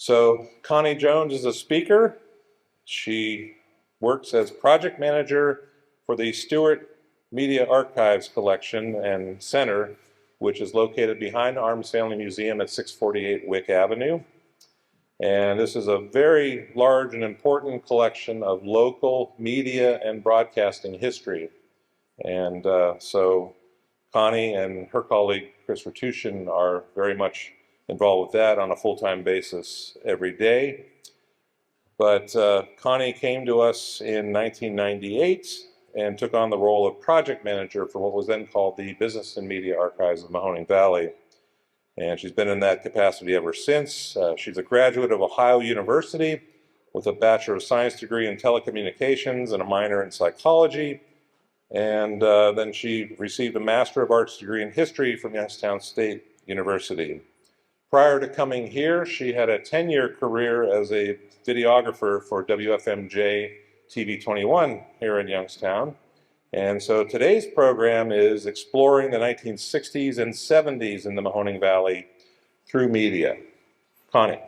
So Connie Jones is a speaker. She works as project manager for the Stewart Media Archives Collection and Center, which is located behind the Arms Family Museum at 648 Wick Avenue. And this is a very large and important collection of local media and broadcasting history. And so Connie and her colleague Chris Ratushin are very much involved with that on a full-time basis every day. But Connie came to us in 1998 and took on the role of project manager for what was then called the Business and Media Archives of Mahoning Valley. And she's been in that capacity ever since. She's a graduate of Ohio University with a Bachelor of Science degree in telecommunications and a minor in psychology. And then she received a Master of Arts degree in history from Youngstown State University. Prior to coming here, she had a 10-year career as a videographer for WFMJ TV 21 here in Youngstown. And so today's program is exploring the 1960s and 70s in the Mahoning Valley through media. Connie.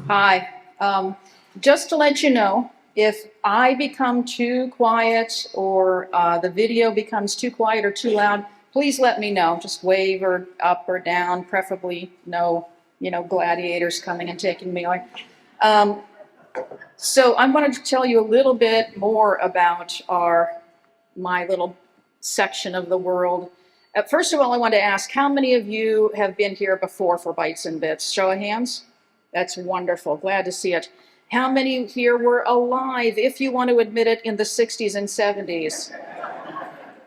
Hi. Just to let you know, if I become too quiet or the video becomes too quiet or too loud, please let me know. Just wave or up or down, preferably no, gladiators coming and taking me away. So I wanted to tell you a little bit more about my little section of the world. First of all, I want to ask, how many of you have been here before for Bites and Bits? Show of hands. That's wonderful. Glad to see it. How many here were alive, if you want to admit it, in the 60s and 70s?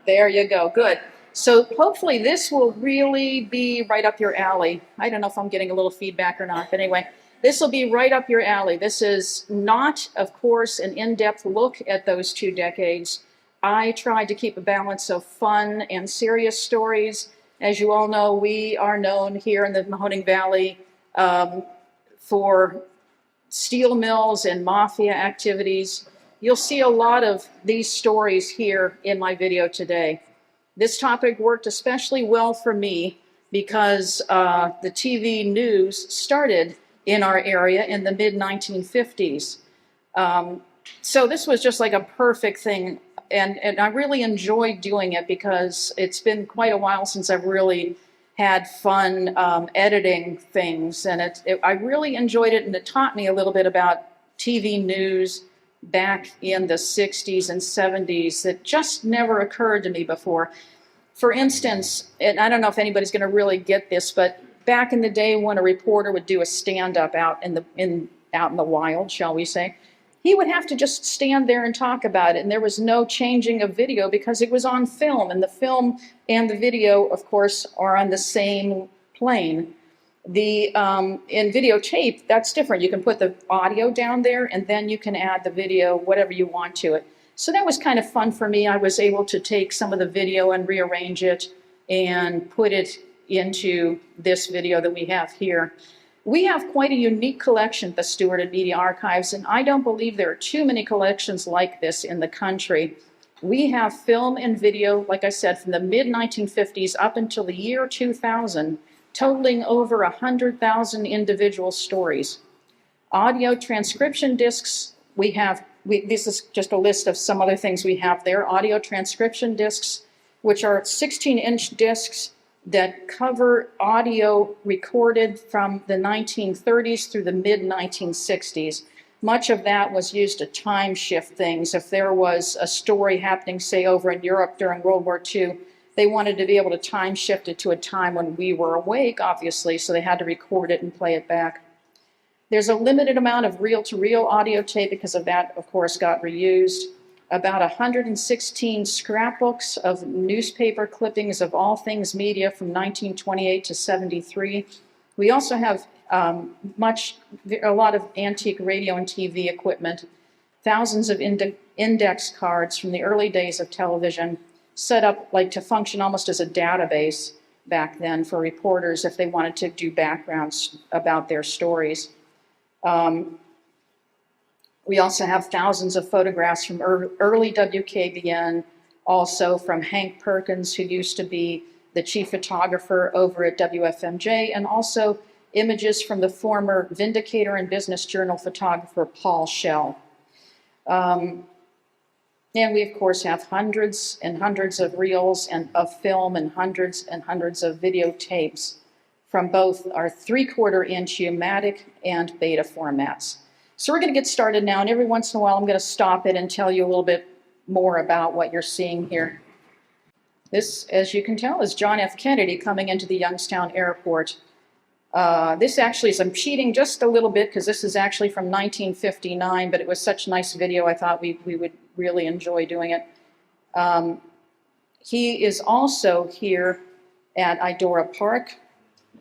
There you go. Good. So hopefully this will really be right up your alley. I don't know if I'm getting a little feedback or not, but anyway, this will be right up your alley. This is not, of course, an in-depth look at those 2 decades. I tried to keep a balance of fun and serious stories. As you all know, we are known here in the Mahoning Valley for steel mills and mafia activities. You'll see a lot of these stories here in my video today. This topic worked especially well for me because the TV news started in our area in the mid-1950s. So this was just like a perfect thing, and I really enjoyed doing it because it's been quite a while since I've really had fun editing things, and I really enjoyed it, and it taught me a little bit about TV news back in the 60s and 70s that just never occurred to me before. For instance, and I don't know if anybody's going to really get this, but back in the day when a reporter would do a stand-up out in the wild, shall we say, he would have to just stand there and talk about it, and there was no changing of video because it was on film, and the film and the video, of course, are on the same plane. In videotape, that's different. You can put the audio down there, and then you can add the video, whatever you want to it. So that was kind of fun for me. I was able to take some of the video and rearrange it and put it into this video that we have here. We have quite a unique collection at the Stewart Media Archives, and I don't believe there are too many collections like this in the country. We have film and video, like I said, from the mid-1950s up until the year 2000, totaling over 100,000 individual stories. Audio transcription discs, this is just a list of some other things we have there. Audio transcription discs, which are 16-inch discs that cover audio recorded from the 1930s through the mid-1960s. Much of that was used to time shift things. If there was a story happening, say, over in Europe during World War II, they wanted to be able to time shift it to a time when we were awake, obviously, so they had to record it and play it back. There's a limited amount of reel-to-reel audio tape because of that, of course, got reused. About 116 scrapbooks of newspaper clippings of all things media from 1928 to 73. We also have a lot of antique radio and TV equipment, thousands of index cards from the early days of television, set up like to function almost as a database back then for reporters if they wanted to do backgrounds about their stories. We also have thousands of photographs from early WKBN, also from Hank Perkins, who used to be the chief photographer over at WFMJ, and also images from the former Vindicator and Business Journal photographer Paul Schell. And we, of course, have hundreds and hundreds of reels and of film and hundreds of videotapes from both our 3/4 inch U-matic and beta formats. So we're going to get started now, and every once in a while I'm going to stop it and tell you a little bit more about what you're seeing here. This, as you can tell, is John F. Kennedy coming into the Youngstown Airport. This actually is, I'm cheating just a little bit because this is actually from 1959, but it was such nice video I thought we would really enjoy doing it. He is also here at Idora Park.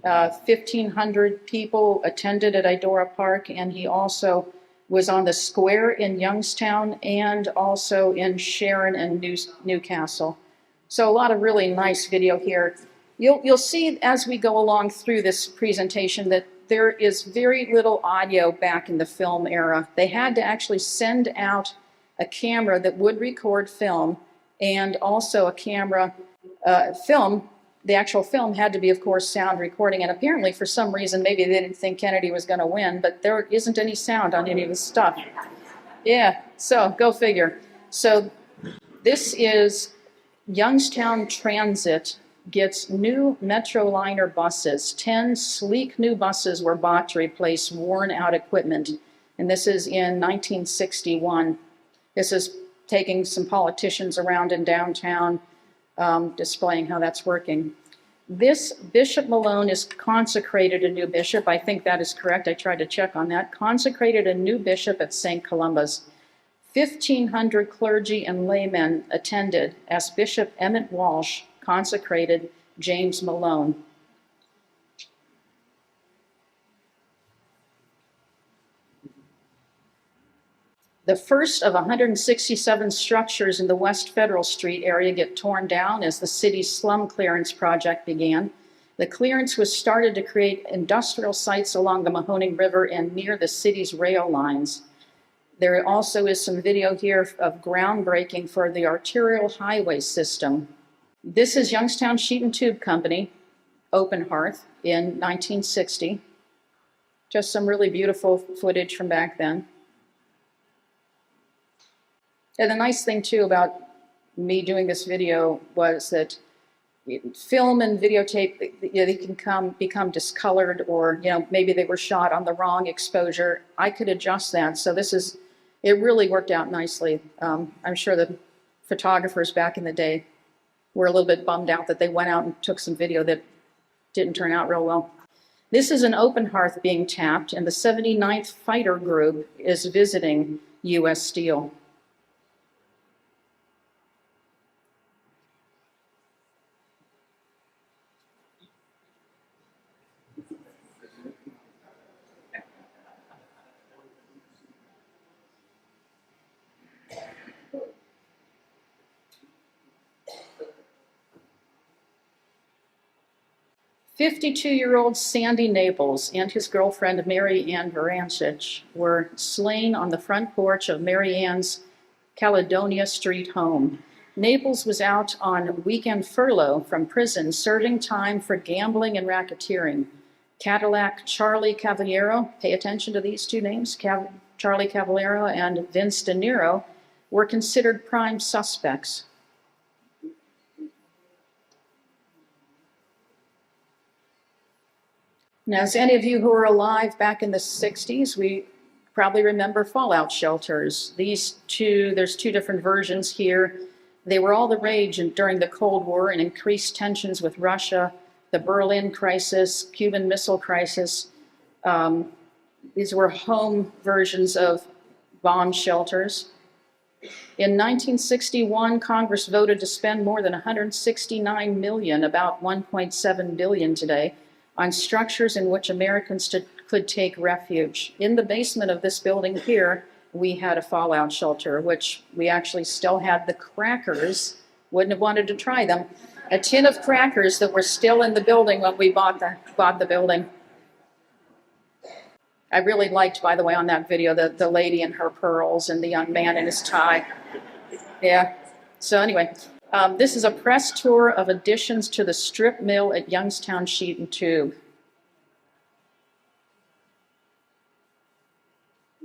1,500 people attended at Idora Park, and he also was on the square in Youngstown and also in Sharon and Newcastle. So a lot of really nice video here. You'll see as we go along through this presentation that there is very little audio back in the film era. They had to actually send out a camera that would record film, and also a camera film. The actual film had to be, of course, sound recording, and apparently for some reason maybe they didn't think Kennedy was going to win, but there isn't any sound on any of this stuff. Yeah, so go figure. So this is Youngstown Transit gets new Metroliner buses. 10 sleek new buses were bought to replace worn out equipment, and this is in 1961. This is taking some politicians around in downtown, displaying how that's working. This Bishop Malone is consecrated a new bishop. I think that is correct. I tried to check on that. Consecrated a new bishop at St. Columba's. 1,500 clergy and laymen attended as Bishop Emmett Walsh consecrated James Malone. The first of 167 structures in the West Federal Street area get torn down as the city's slum clearance project began. The clearance was started to create industrial sites along the Mahoning River and near the city's rail lines. There also is some video here of groundbreaking for the arterial highway system. This is Youngstown Sheet and Tube Company, Open Hearth, in 1960. Just some really beautiful footage from back then. And the nice thing, too, about me doing this video was that film and videotape, they can become discolored, or maybe they were shot on the wrong exposure. I could adjust that, so it really worked out nicely. I'm sure the photographers back in the day were a little bit bummed out that they went out and took some video that didn't turn out real well. This is an open hearth being tapped, and the 79th Fighter Group is visiting U.S. Steel. "52-year-old Sandy Naples and his girlfriend Mary Ann Varancich were slain on the front porch of Mary Ann's Caledonia Street home. Naples was out on weekend furlough from prison, serving time for gambling and racketeering. Cadillac Charlie Cavallero, pay attention to these two names, Charlie Cavallero and Vince De Niro, were considered prime suspects. Now, as any of you who were alive back in the 60s, we probably remember fallout shelters. There's two different versions here. They were all the rage during the Cold War and increased tensions with Russia, the Berlin crisis, Cuban Missile Crisis. These were home versions of bomb shelters. In 1961, Congress voted to spend more than $169 million, about $1.7 billion today, on structures in which Americans could take refuge. In the basement of this building here, we had a fallout shelter, which we actually still had the crackers. Wouldn't have wanted to try them. A tin of crackers that were still in the building when we bought the building. I really liked, by the way, on that video, the lady in her pearls and the young man in his tie. Yeah. So anyway, this is a press tour of additions to the strip mill at Youngstown Sheet and Tube.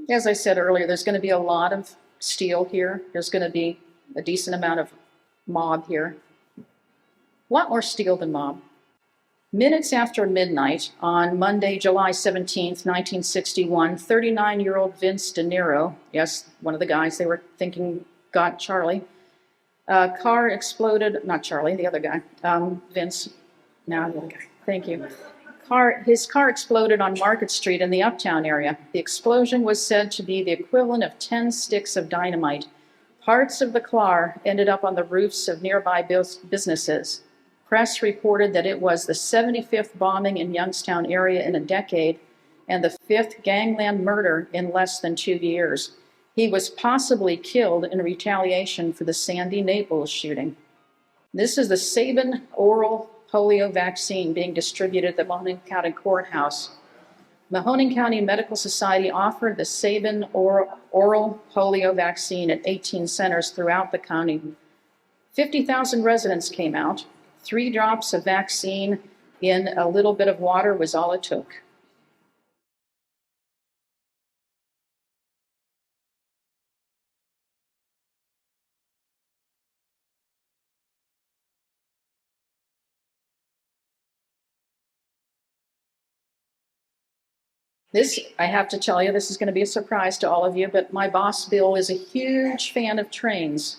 As I said earlier, there's going to be a lot of steel here. There's going to be a decent amount of mob here. A lot more steel than mob. Minutes after midnight on Monday, July 17th, 1961, 39-year-old Vince De Niro, yes, one of the guys they were thinking got Charlie, car exploded, not Charlie, the other guy, Vince, no, the other guy, thank you. His car exploded on Market Street in the Uptown area. The explosion was said to be the equivalent of 10 sticks of dynamite. Parts of the car ended up on the roofs of nearby businesses. Press reported that it was the 75th bombing in Youngstown area in a decade and the 5th gangland murder in less than 2 years. He was possibly killed in retaliation for the Sandy Naples shooting. This is the Sabin oral polio vaccine being distributed at the Mahoning County Courthouse. Mahoning County Medical Society offered the Sabin oral polio vaccine at 18 centers throughout the county. 50,000 residents came out. 3 drops of vaccine in a little bit of water was all it took. This, I have to tell you, this is going to be a surprise to all of you, but my boss, Bill, is a huge fan of trains.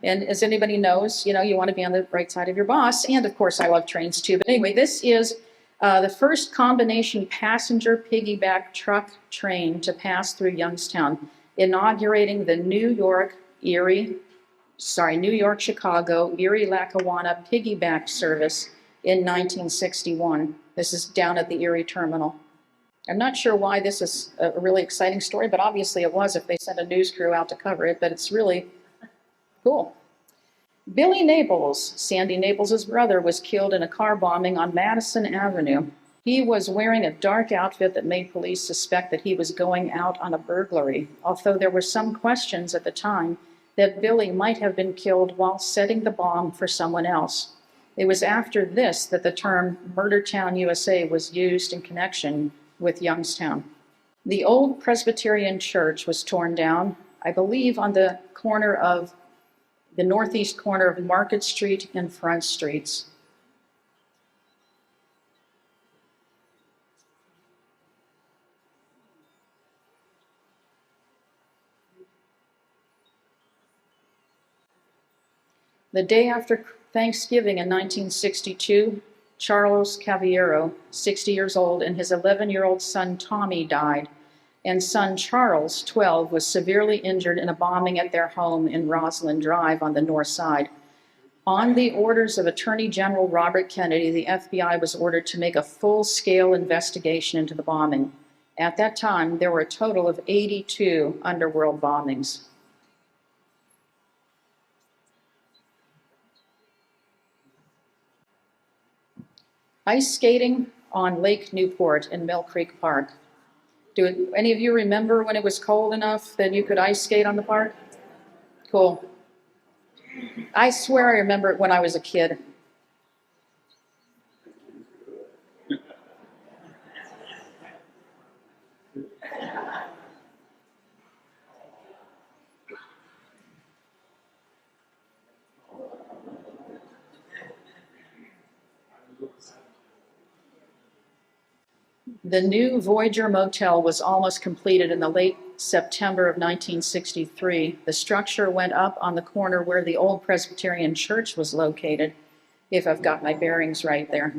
And as anybody knows, you want to be on the right side of your boss. And of course, I love trains too. But anyway, this is the first combination passenger piggyback truck train to pass through Youngstown, inaugurating the New York-Chicago, Erie-Lackawanna piggyback service in 1961. This is down at the Erie terminal. I'm not sure why this is a really exciting story, but obviously it was if they sent a news crew out to cover it, but it's really cool. Billy Naples, Sandy Naples' brother, was killed in a car bombing on Madison Avenue. He was wearing a dark outfit that made police suspect that he was going out on a burglary, although there were some questions at the time that Billy might have been killed while setting the bomb for someone else. It was after this that the term Murder Town, USA was used in connection with Youngstown. The old Presbyterian church was torn down, I believe, on the northeast corner of Market Street and Front Streets. The day after Thanksgiving in 1962, Charles Cavallero, 60 years old, and his 11-year-old son Tommy died, and son Charles, 12, was severely injured in a bombing at their home in Roslyn Drive on the north side. On the orders of Attorney General Robert Kennedy, the FBI was ordered to make a full-scale investigation into the bombing. At that time, there were a total of 82 underworld bombings. Ice skating on Lake Newport in Mill Creek Park. Do any of you remember when it was cold enough that you could ice skate on the park? Cool. I swear I remember it when I was a kid. The new Voyager Motel was almost completed in the late September of 1963. The structure went up on the corner where the old Presbyterian church was located, if I've got my bearings right there.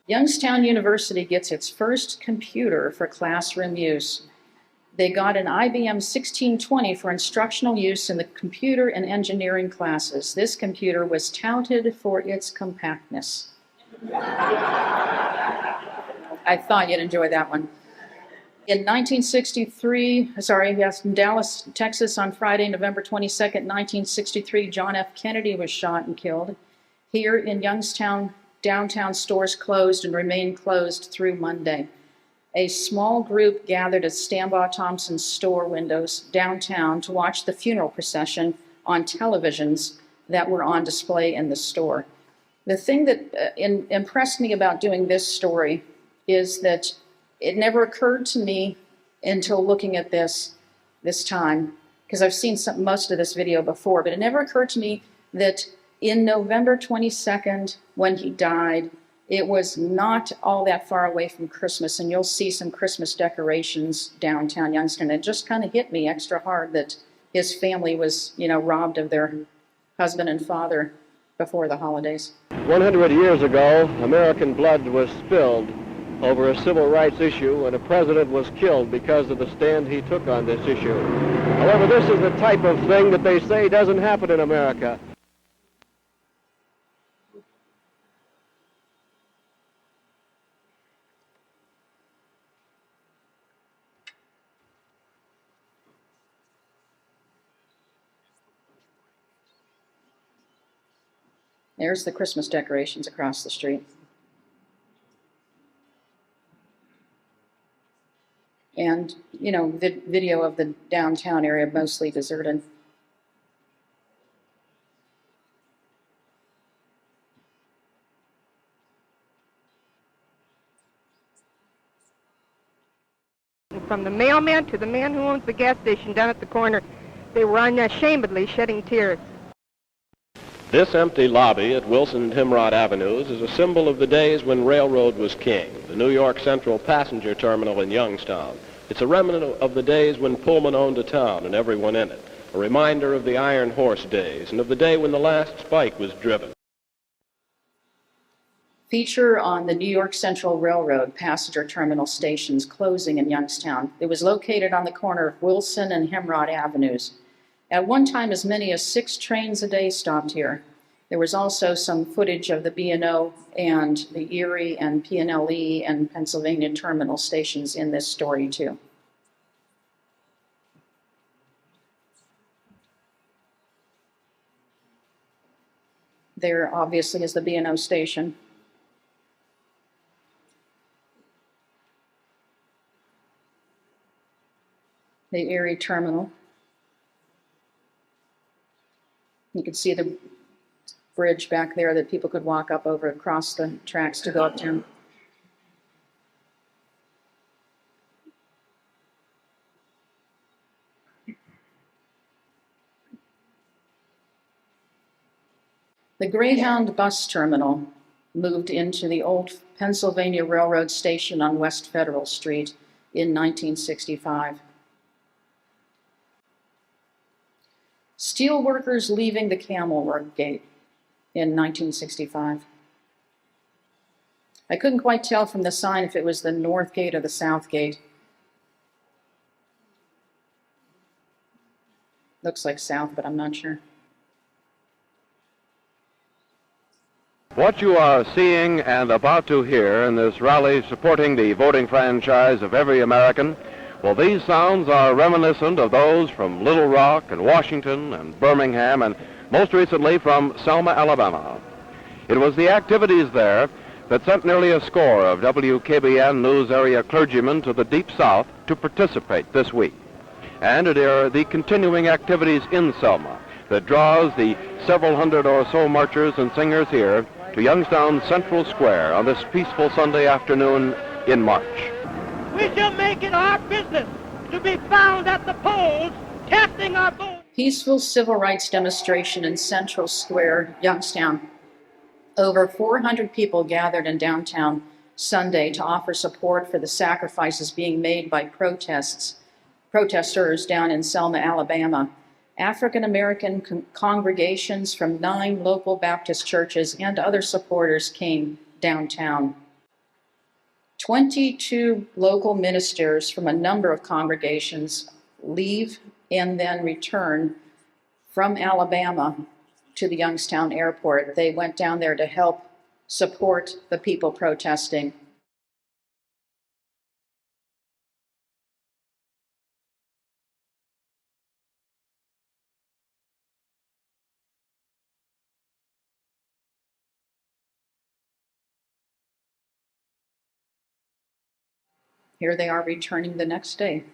Youngstown University gets its first computer for classroom use. They got an IBM 1620 for instructional use in the computer and engineering classes. This computer was touted for its compactness. I thought you'd enjoy that one. In Dallas, Texas, on Friday, November 22nd, 1963, John F. Kennedy was shot and killed. Here in Youngstown, downtown stores closed and remained closed through Monday. A small group gathered at Stambaugh Thompson's store windows downtown to watch the funeral procession on televisions that were on display in the store. The thing that impressed me about doing this story is that it never occurred to me until looking at this time, because I've seen most of this video before, but it never occurred to me that in November 22nd, when he died, it was not all that far away from Christmas, and you'll see some Christmas decorations downtown Youngstown. It just kind of hit me extra hard that his family was, robbed of their husband and father before the holidays. 100 years ago, American blood was spilled over a civil rights issue, and a president was killed because of the stand he took on this issue. However, this is the type of thing that they say doesn't happen in America. There's the Christmas decorations across the street. And, video of the downtown area mostly deserted. From the mailman to the man who owns the gas station down at the corner, they were unashamedly shedding tears. This empty lobby at Wilson and Himrod Avenues is a symbol of the days when railroad was king, the New York Central Passenger Terminal in Youngstown. It's a remnant of the days when Pullman owned a town and everyone in it, a reminder of the Iron Horse days and of the day when the last spike was driven. Feature on the New York Central Railroad passenger terminal station's closing in Youngstown. It was located on the corner of Wilson and Himrod Avenues. At one time, as many as 6 trains a day stopped here. There was also some footage of the B&O and the Erie and PNLE and Pennsylvania terminal stations in this story, too. There obviously is the B&O station. The Erie terminal. You can see the bridge back there that people could walk up over across the tracks to go uptown. The Greyhound bus terminal moved into the old Pennsylvania Railroad station on West Federal Street in 1965. Steel workers leaving the Camel Work Gate in 1965. I couldn't quite tell from the sign if it was the North Gate or the South Gate. Looks like South, but I'm not sure. What you are seeing and about to hear in this rally supporting the voting franchise of every American, well, these sounds are reminiscent of those from Little Rock and Washington and Birmingham and most recently from Selma, Alabama. It was the activities there that sent nearly a score of WKBN News area clergymen to the Deep South to participate this week. And it are the continuing activities in Selma that draws the several hundred or so marchers and singers here to Youngstown Central Square on this peaceful Sunday afternoon in March. We shall make it our business to be found at the polls, casting our vote. Peaceful civil rights demonstration in Central Square, Youngstown. Over 400 people gathered in downtown Sunday to offer support for the sacrifices being made by protesters down in Selma, Alabama. African American congregations from 9 local Baptist churches and other supporters came downtown. 22 local ministers from a number of congregations leave and then return from Alabama to the Youngstown airport. They went down there to help support the people protesting. Here they are returning the next day.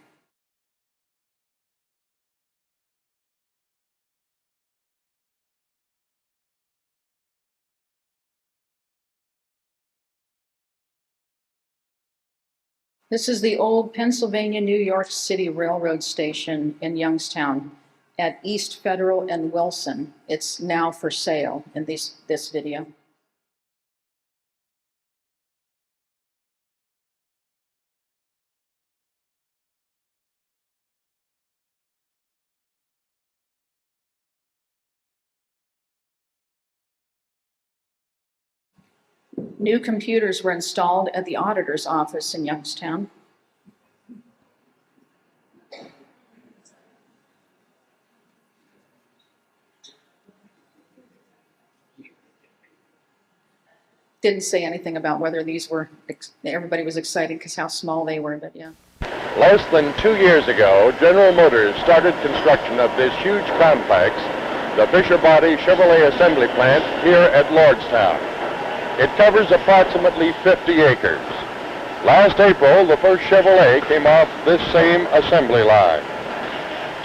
This is the old Pennsylvania New York City Railroad station in Youngstown at East Federal and Wilson. It's now for sale in this video. New computers were installed at the auditor's office in Youngstown. Didn't say anything about whether these were, everybody was excited because how small they were, but yeah. Less than 2 years ago, General Motors started construction of this huge complex, the Fisher Body Chevrolet Assembly Plant here at Lordstown. It covers approximately 50 acres. Last April, the first Chevrolet came off this same assembly line.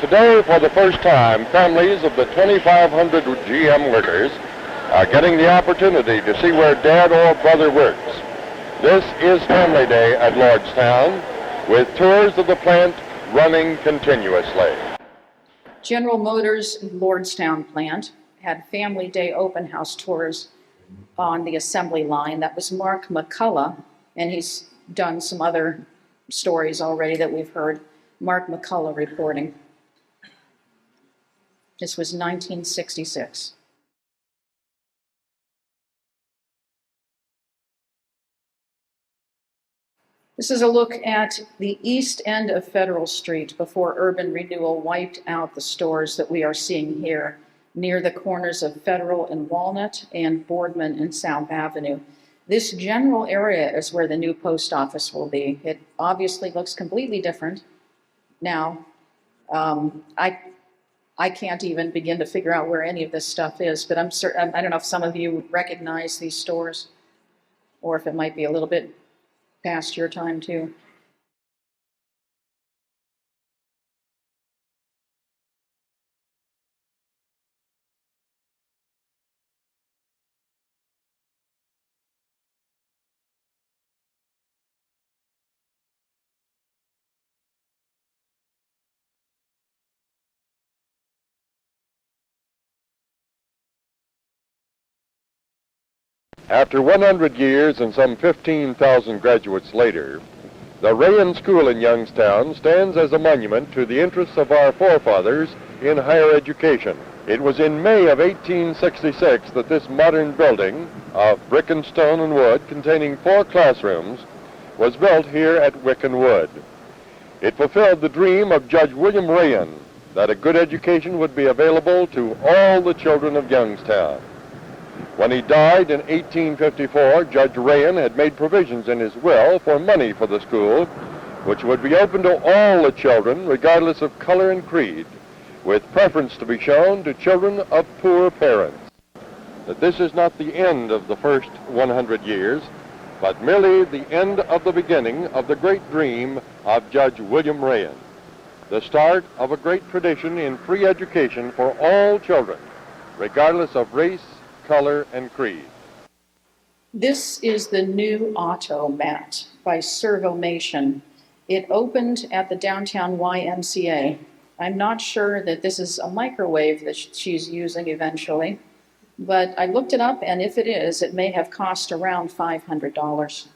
Today, for the first time, families of the 2,500 GM workers are getting the opportunity to see where Dad or brother works. This is Family Day at Lordstown, with tours of the plant running continuously. General Motors Lordstown plant had Family Day open house tours on the assembly line. That was Mark McCullough, and he's done some other stories already that we've heard. Mark McCullough reporting. This was 1966. This is a look at the east end of Federal Street before urban renewal wiped out the stores that we are seeing here near the corners of Federal and Walnut and Boardman and South Avenue. This general area is where the new post office will be. It obviously looks completely different now. I can't even begin to figure out where any of this stuff is, but I'm certain, I don't know if some of you recognize these stores or if it might be a little bit past your time too. After 100 years and some 15,000 graduates later, the Rayan School in Youngstown stands as a monument to the interests of our forefathers in higher education. It was in May of 1866 that this modern building of brick and stone and wood containing 4 classrooms was built here at Wickenwood. It fulfilled the dream of Judge William Rayan that a good education would be available to all the children of Youngstown. When he died in 1854, Judge Rayan had made provisions in his will for money for the school, which would be open to all the children, regardless of color and creed, with preference to be shown to children of poor parents. That this is not the end of the first 100 years, but merely the end of the beginning of the great dream of Judge William Rayan, the start of a great tradition in free education for all children, regardless of race, color, and creed. This is the new Automat by Servomation. It opened at the downtown YMCA. I'm not sure that this is a microwave that she's using eventually, but I looked it up, and if it is, it may have cost around $500.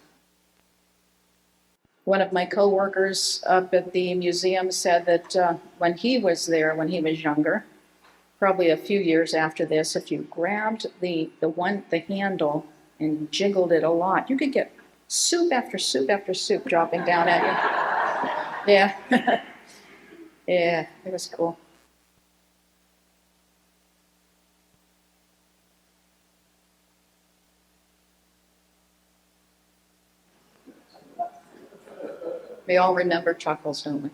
One of my coworkers up at the museum said that when he was there, when he was younger, probably a few years after this, if you grabbed the handle and jiggled it a lot, you could get soup after soup after soup dropping down at you. Yeah. Yeah, it was cool. We all remember Chuckles, don't we?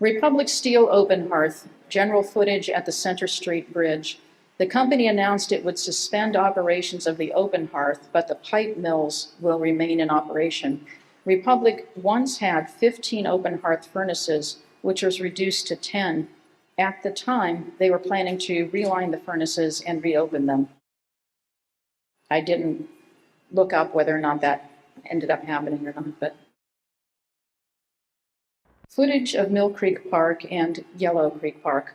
Republic Steel Open Hearth, general footage at the Center Street Bridge. The company announced it would suspend operations of the open hearth, but the pipe mills will remain in operation. Republic once had 15 open hearth furnaces, which was reduced to 10. At the time, they were planning to reline the furnaces and reopen them. I didn't look up whether or not that ended up happening or not, but Footage of Mill Creek Park and Yellow Creek Park.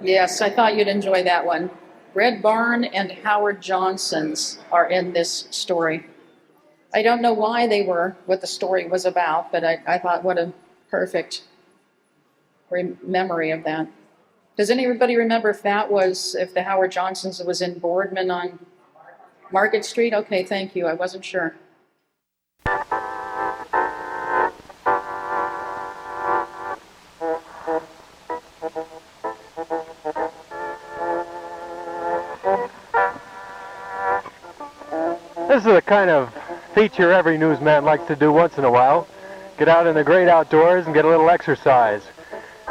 Yes, I thought you'd enjoy that one. Red Barn and Howard Johnson's are in this story. I don't know why they were, what the story was about, but I thought what a perfect memory of that. Does anybody remember if the Howard Johnson's was in Boardman on Market Street? Okay, thank you. I wasn't sure. This is the kind of feature every newsman likes to do once in a while. Get out in the great outdoors and get a little exercise.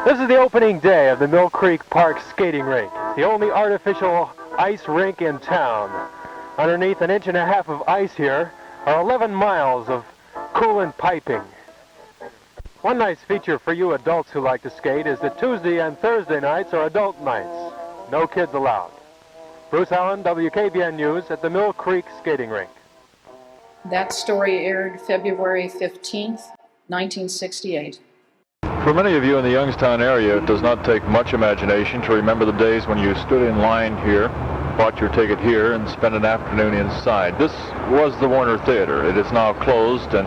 This is the opening day of the Mill Creek Park skating rink. It's the only artificial ice rink in town. Underneath an inch and a half of ice here are 11 miles of coolant piping. One nice feature for you adults who like to skate is that Tuesday and Thursday nights are adult nights. No kids allowed. Bruce Allen, WKBN News at the Mill Creek Skating Rink. That story aired February 15th, 1968. For many of you in the Youngstown area, it does not take much imagination to remember the days when you stood in line here, bought your ticket here, and spent an afternoon inside. This was the Warner Theater. It is now closed, and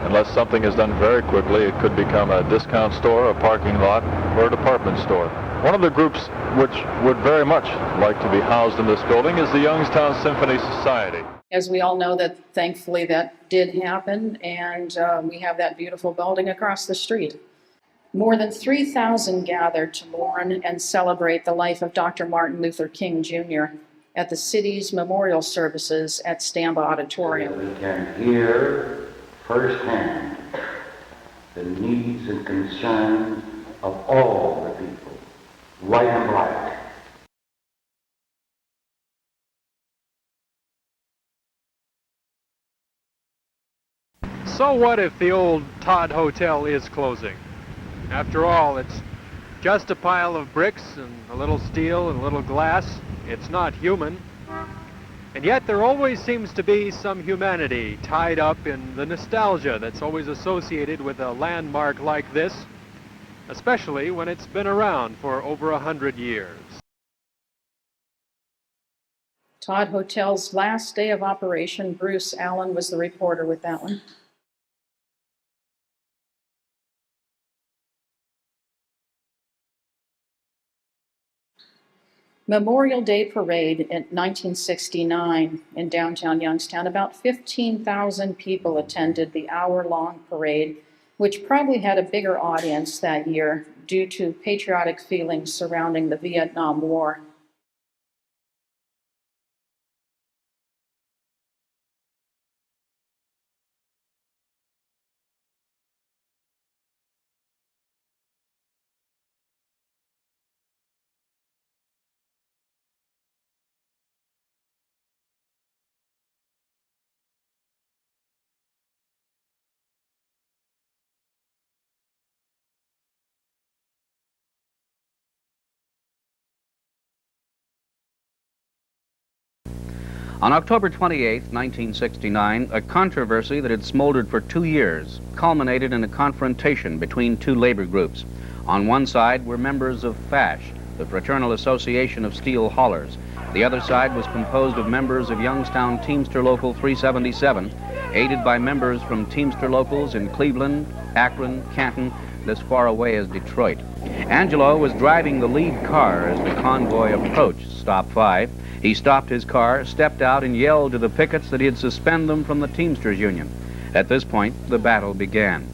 unless something is done very quickly, it could become a discount store, a parking lot, or a department store. One of the groups which would very much like to be housed in this building is the Youngstown Symphony Society. As we all know, that thankfully that did happen, and we have that beautiful building across the street. More than 3,000 gathered to mourn and celebrate the life of Dr. Martin Luther King Jr. at the city's memorial services at Stamba Auditorium. We can hear firsthand the needs and concerns of all the people, white and black. So what if the old Todd Hotel is closing? After all, it's just a pile of bricks and a little steel and a little glass. It's not human. And yet there always seems to be some humanity tied up in the nostalgia that's always associated with a landmark like this, especially when it's been around for over 100 years. Todd Hotel's last day of operation, Bruce Allen was the reporter with that one. Memorial Day Parade in 1969 in downtown Youngstown. About 15,000 people attended the hour-long parade, which probably had a bigger audience that year due to patriotic feelings surrounding the Vietnam War. On October 28, 1969, a controversy that had smoldered for 2 years culminated in a confrontation between two labor groups. On one side were members of FASH, the Fraternal Association of Steel Haulers. The other side was composed of members of Youngstown Teamster Local 377, aided by members from Teamster locals in Cleveland, Akron, Canton, and as far away as Detroit. Angelo was driving the lead car as the convoy approached Stop 5. He stopped his car, stepped out, and yelled to the pickets that he'd suspend them from the Teamsters Union. At this point, the battle began.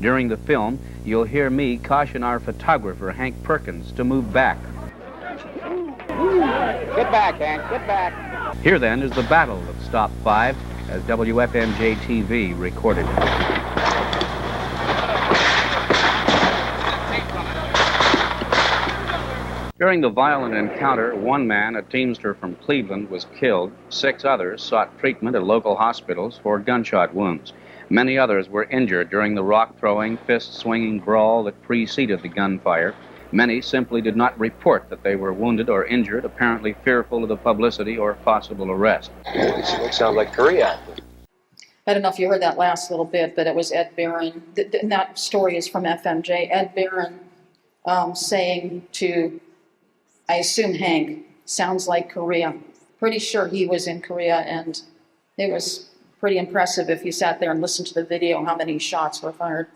During the film, you'll hear me caution our photographer, Hank Perkins, to move back. Get back, Hank, get back. Here then is the battle of Stop 5 as WFMJ-TV recorded it. During the violent encounter, one man, a teamster from Cleveland, was killed. 6 others sought treatment at local hospitals for gunshot wounds. Many others were injured during the rock-throwing, fist-swinging brawl that preceded the gunfire. Many simply did not report that they were wounded or injured, apparently fearful of the publicity or possible arrest. It sounds like Korea. I don't know if you heard that last little bit, but it was Ed Barron. And that story is from FMJ. Ed Barron saying to, I assume Hank, sounds like Korea. Pretty sure he was in Korea, and it was pretty impressive if you sat there and listened to the video how many shots were fired.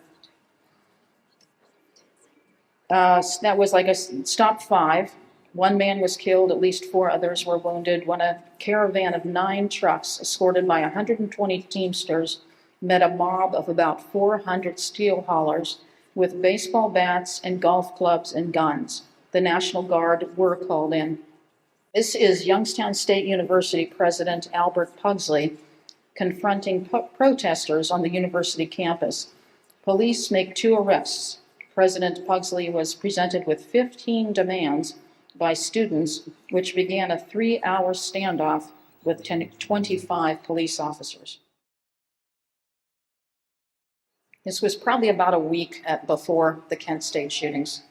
That was like a stop 5. 1 man was killed, at least 4 others were wounded when a caravan of 9 trucks escorted by 120 teamsters met a mob of about 400 steel haulers with baseball bats and golf clubs and guns. The National Guard were called in. This is Youngstown State University President Albert Pugsley confronting protesters on the university campus. Police make 2 arrests. President Pugsley was presented with 15 demands by students, which began a 3-hour standoff with 25 police officers. This was probably about a week before the Kent State shootings.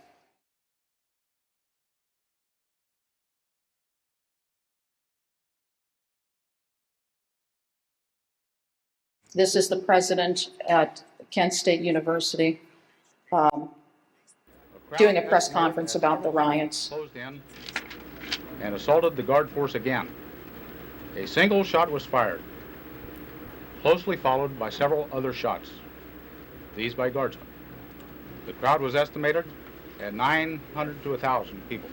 This is the president at Kent State University doing a press conference about the riots. Closed in and assaulted the guard force again. A single shot was fired, closely followed by several other shots, these by guardsmen. The crowd was estimated at 900 to 1,000 people.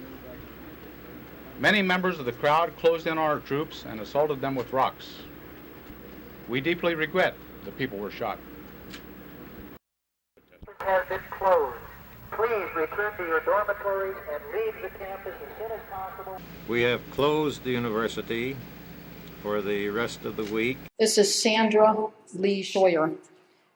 Many members of the crowd closed in on our troops and assaulted them with rocks. We deeply regret the people were shot. Has been closed. Please return to your dormitories and leave the campus as soon as possible. We have closed the university for the rest of the week. This is Sandra Lee Scheuer,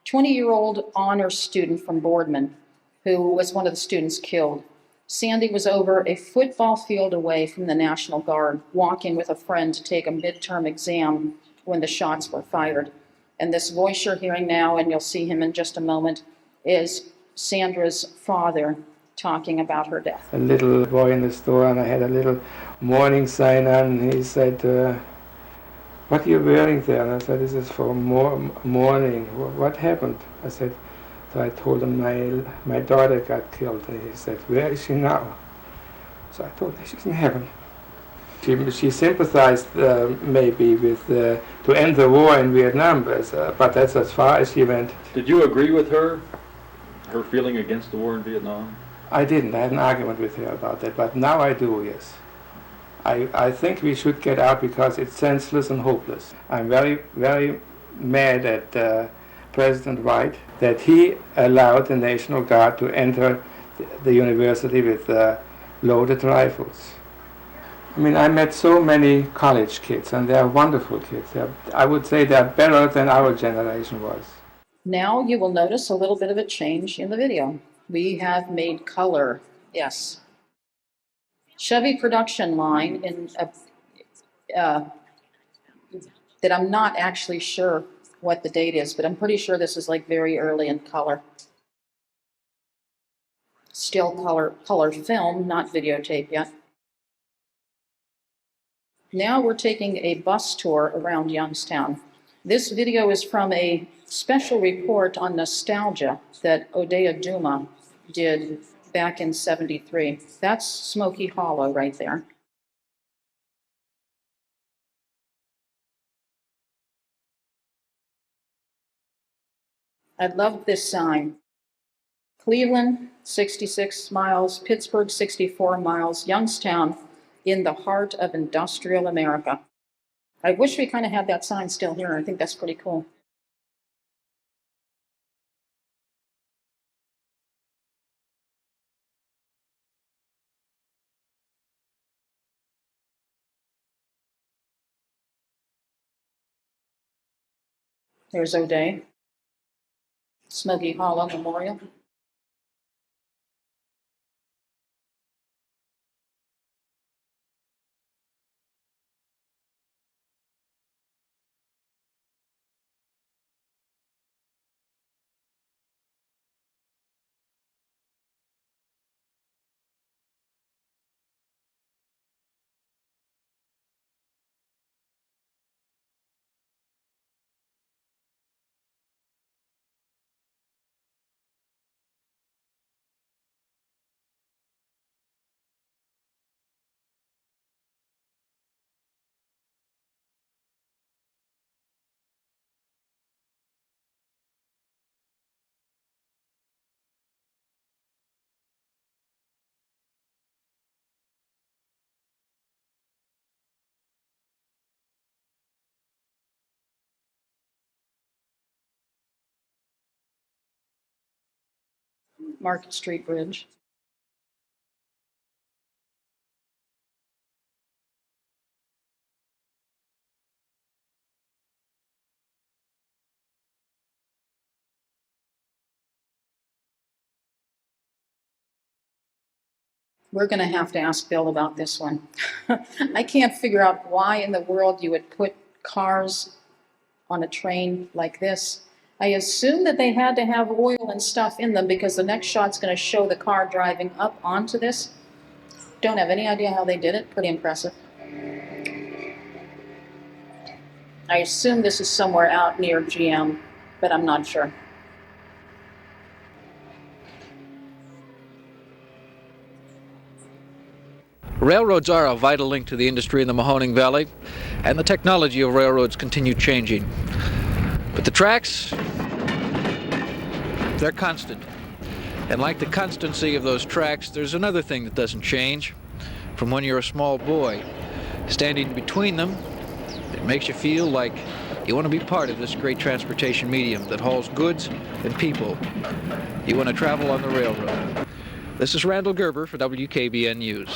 20-year-old honor student from Boardman, who was one of the students killed. Sandy was over a football field away from the National Guard, walking with a friend to take a midterm exam when the shots were fired. And this voice you're hearing now, and you'll see him in just a moment, is Sandra's father talking about her death. A little boy in the store, and I had a little mourning sign on, and he said, what are you wearing there? And I said, this is for mourning. What happened? I said, so I told him my daughter got killed. And he said, where is she now? So I told her, she's in heaven. She sympathized maybe with to end the war in Vietnam, but that's as far as she went. Did you agree with her feeling against the war in Vietnam? I didn't. I had an argument with her about that, but now I do, yes. I think we should get out because it's senseless and hopeless. I'm very, very mad at President White that he allowed the National Guard to enter the university with loaded rifles. I mean, I met so many college kids, and they're wonderful kids. I would say they're better than our generation was. Now you will notice a little bit of a change in the video. We have made color, yes. Chevy production line in that I'm not actually sure what the date is, but I'm pretty sure this is like very early in color. Still color film, not videotape yet. Now we're taking a bus tour around Youngstown. This video is from a special report on nostalgia that Odea Duma did back in '73. That's Smoky Hollow right there. I love this sign. Cleveland, 66 miles, Pittsburgh, 64 miles, Youngstown, in the heart of industrial America. I wish we kind of had that sign still here. I think that's pretty cool. There's O'Day. Smoky Hollow Memorial. Market Street Bridge. We're going to have to ask Bill about this one. I can't figure out why in the world you would put cars on a train like this. I assume that they had to have oil and stuff in them because the next shot's going to show the car driving up onto this. Don't have any idea how they did it. Pretty impressive. I assume this is somewhere out near GM, but I'm not sure. Railroads are a vital link to the industry in the Mahoning Valley, and the technology of railroads continue changing. But the tracks, they're constant. And like the constancy of those tracks, there's another thing that doesn't change. From when you're a small boy, standing between them, it makes you feel like you want to be part of this great transportation medium that hauls goods and people. You want to travel on the railroad. This is Randall Gerber for WKBN News.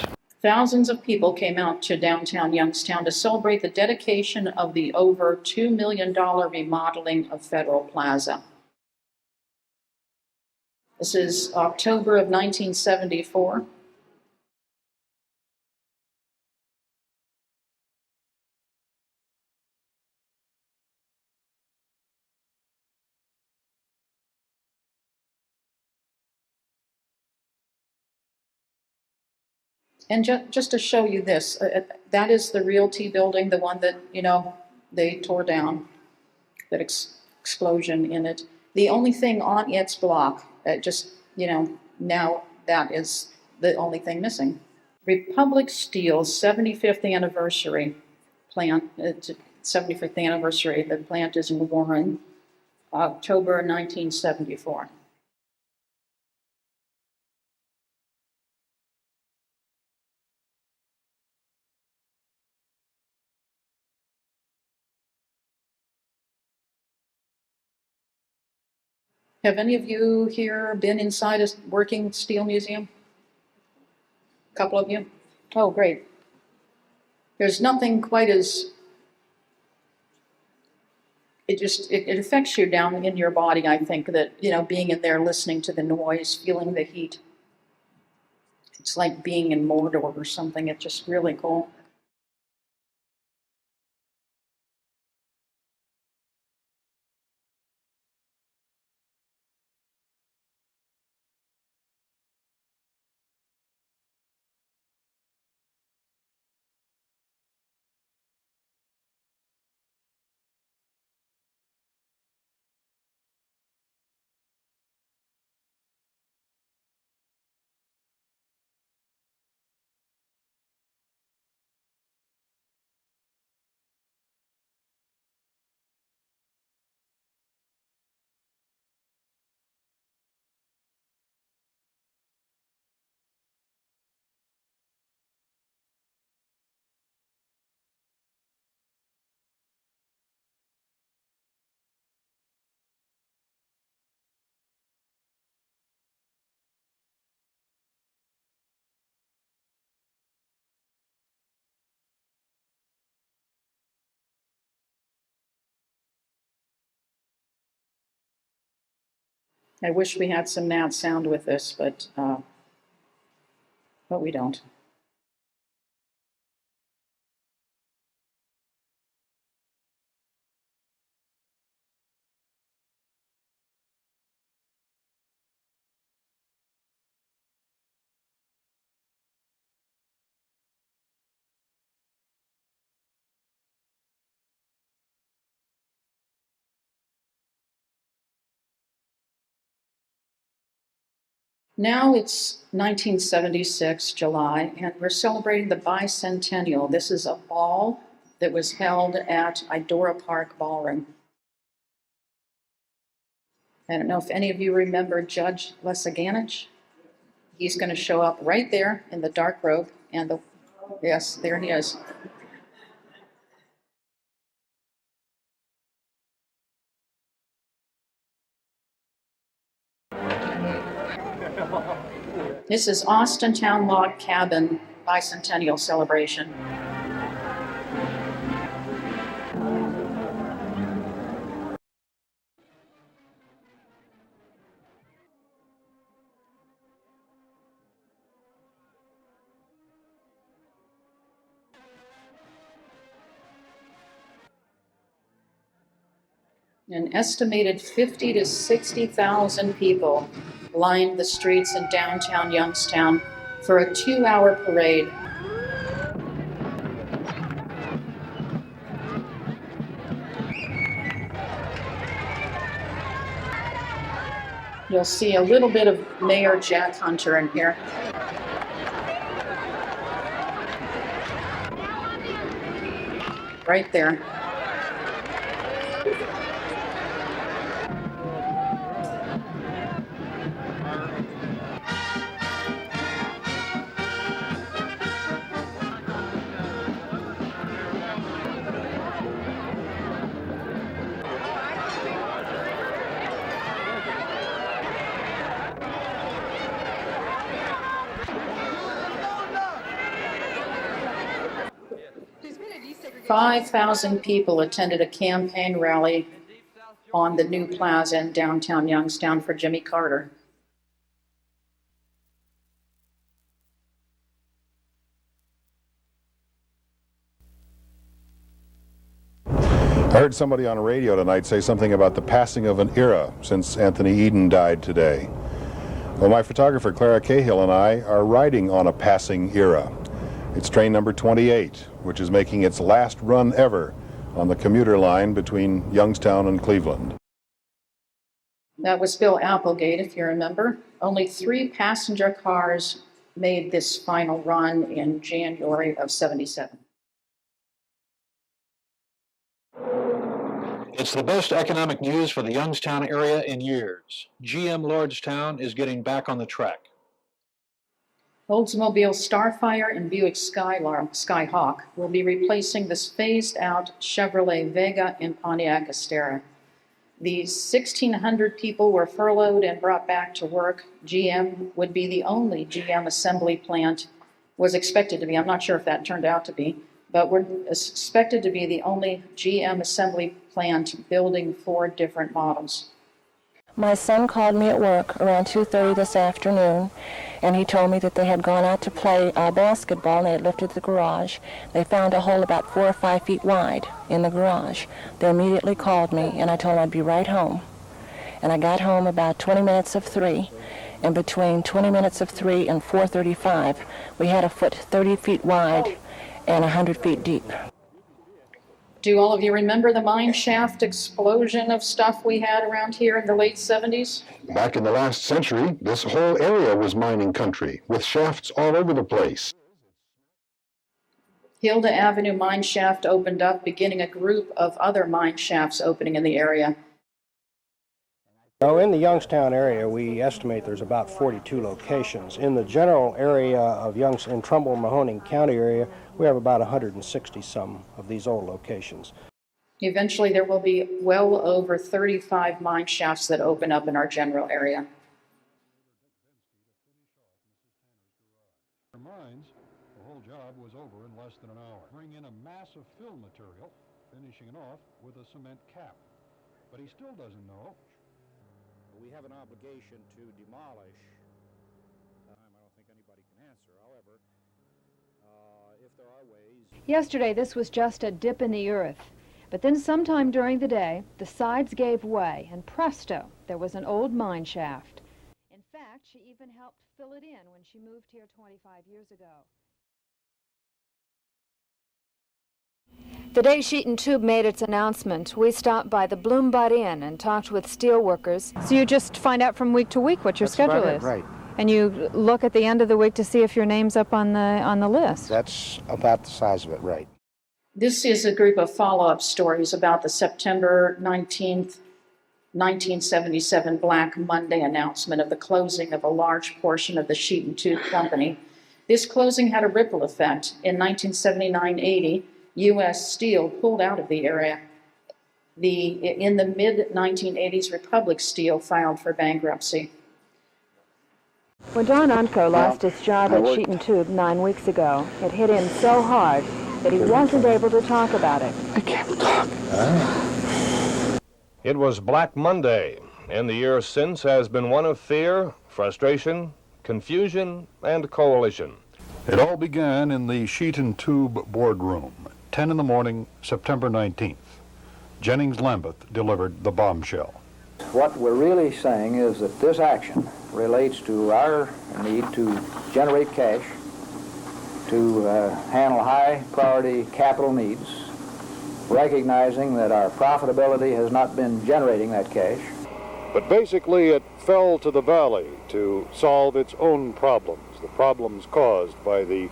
Thousands of people came out to downtown Youngstown to celebrate the dedication of the over $2 million remodeling of Federal Plaza. This is October of 1974. And just to show you this, that is the Realty building, the one that, they tore down, that explosion in it. The only thing on its block, now that is the only thing missing. Republic Steel's 75th anniversary plant, 75th anniversary, the plant is in Warren, October 1974. Have any of you here been inside a working steel museum? A couple of you? Oh, great. There's nothing quite as, it affects you down in your body, I think, that, being in there, listening to the noise, feeling the heat. It's like being in Mordor or something. It's just really cool. I wish we had some NAD sound with this, but we don't. Now it's 1976, July, and we're celebrating the bicentennial. This is a ball that was held at Idora Park Ballroom. I don't know if any of you remember Judge Lesaganich. He's going to show up right there in the dark robe, and yes, there he is. This is Austintown Log Cabin Bicentennial Celebration. An estimated 50 to 60,000 people lined the streets in downtown Youngstown for a 2-hour parade. You'll see a little bit of Mayor Jack Hunter in here. Right there. $5,000 people attended a campaign rally on the new plaza in downtown Youngstown for Jimmy Carter. I heard somebody on the radio tonight say something about the passing of an era since Anthony Eden died today. Well, my photographer Clara Cahill and I are riding on a passing era. It's train number 28, which is making its last run ever on the commuter line between Youngstown and Cleveland. That was Bill Applegate, if you remember. Only 3 passenger cars made this final run in January of '77. It's the best economic news for the Youngstown area in years. GM Lordstown is getting back on the track. Oldsmobile Starfire and Buick Skyhawk will be replacing this phased-out Chevrolet Vega and Pontiac Astera. These 1,600 people were furloughed and brought back to work. GM would be the only GM assembly plant, was expected to be, I'm not sure if that turned out to be, but we're expected to be the only GM assembly plant building 4 different models. My son called me at work around 2:30 this afternoon, and he told me that they had gone out to play basketball, and they had lifted the garage. They found a hole about 4 or 5 feet wide in the garage. They immediately called me, and I told them I'd be right home. And I got home about 20 minutes of 3, and between 20 minutes of 3 and 4:35, we had a foot 30 feet wide and 100 feet deep. Do all of you remember the mine shaft explosion of stuff we had around here in the late 70s? Back in the last century, this whole area was mining country, with shafts all over the place. Hilda Avenue mine shaft opened up, beginning a group of other mine shafts opening in the area. Now, in the Youngstown area, we estimate there's about 42 locations. In the general area of in Trumbull-Mahoning County area, we have about 160 some of these old locations. Eventually, there will be well over 35 mine shafts that open up in our general area. For mines, the whole job was over in less than an hour. Bring in a mass of fill material, finishing it off with a cement cap. But he still doesn't know We have an obligation to demolish. I don't think anybody can answer. However, if there are ways. Yesterday, this was just a dip in the earth. But then sometime during the day, the sides gave way, and presto, there was an old mine shaft. In fact, she even helped fill it in when she moved here 25 years ago. The day Sheet and Tube made its announcement, we stopped by the Bloom Butt Inn and talked with steel workers. So you just find out from week to week what your schedule is? Right. And you look at the end of the week to see if your name's up on the list? That's about the size of it, right. This is a group of follow-up stories about the September 19th, 1977 Black Monday announcement of the closing of a large portion of the Sheet and Tube Company. This closing had a ripple effect. In 1979-80, U.S. Steel pulled out of the area. In the mid-1980s, Republic Steel filed for bankruptcy. When Don Unco lost his job at Sheet and Tube 9 weeks ago, it hit him so hard that he wasn't able to talk about it. I can't talk. It was Black Monday, and the year since has been one of fear, frustration, confusion, and coalition. It all began in the Sheet and Tube boardroom, 10 in the morning, September 19th. Jennings Lambeth delivered the bombshell. What we're really saying is that this action relates to our need to generate cash, to handle high-priority capital needs, recognizing that our profitability has not been generating that cash. But basically it fell to the valley to solve its own problems, the problems caused by the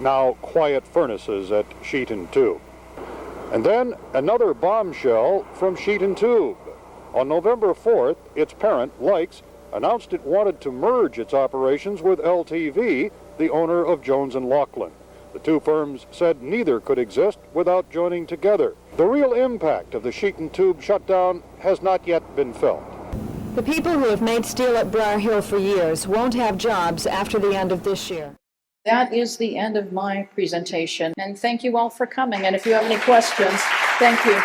now quiet furnaces at Sheet and Tube. And then another bombshell from Sheet and Tube. On November 4th, its parent, Likes, announced it wanted to merge its operations with LTV, the owner of Jones & Laughlin. The two firms said neither could exist without joining together. The real impact of the Sheet and Tube shutdown has not yet been felt. The people who have made steel at Briar Hill for years won't have jobs after the end of this year. That is the end of my presentation, and thank you all for coming. And if you have any questions, thank you.